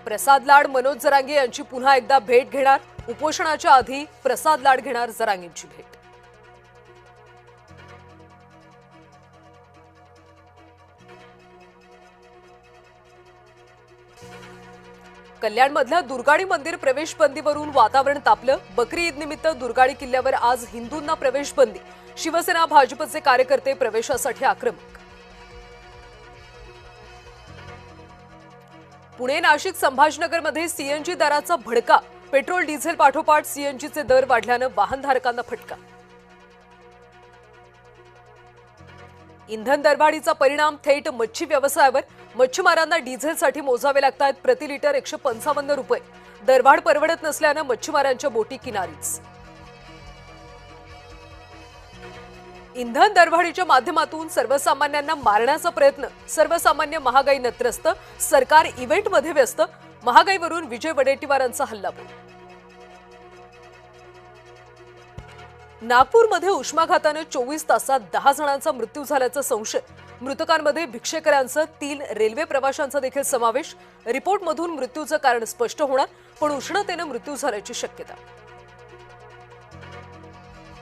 प्रसाद लाड मनोज जरांगे यांची पुन्हा एकदा भेट घेणार। उपोषणाच्या आधी प्रसाद लाड घेणार जरांगेंची भेट। कल्याणमधल्या दुर्गाडी मंदिर प्रवेश बंदीवरून वातावरण तापलं। बकरी ईद निमित्त दुर्गाडी किल्ल्यावर आज हिंदूंना प्रवेश बंदी। शिवसेना भाजपचे कार्यकर्ते प्रवेशासाठी आक्रमक। पुणे नाशिक संभाजीनगरमध्ये सीएनजी दराचा भडका। पेट्रोल डिझेल पाठोपाठ सीएनजीचे दर वाढल्यानं वाहनधारकांना फटका। इंधन दरवाढीचा परिणाम थेट मच्छी व्यवसायावर। मच्छीमारांना डिझेलसाठी मोजावे लागतात प्रति लिटर 155 रुपये। दरवाढ परवडत नसल्यानं मच्छीमारांच्या बोटी किनारीच। इंधन दरवाढीच्या माध्यमातून सर्वसामान्यांना मारण्याचा प्रयत्न। सर्वसामान्य महागाईनं त्रस्त। सरकार इव्हेंटमध्ये व्यस्त। महागाईवरून विजय वडेट्टीवारांचा हल्लाबोल। नागपूरमध्ये उष्माघाताने 24 तासात 10 जणांचा मृत्यू झाल्याचा संशय। मृतकांमध्ये भिक्षेकरांसह 3 रेल्वे प्रवाशांचा देखील समावेश। रिपोर्टमधून मृत्यूचं कारण स्पष्ट होणार, पण उष्णतेने मृत्यू झाल्याची शक्यता।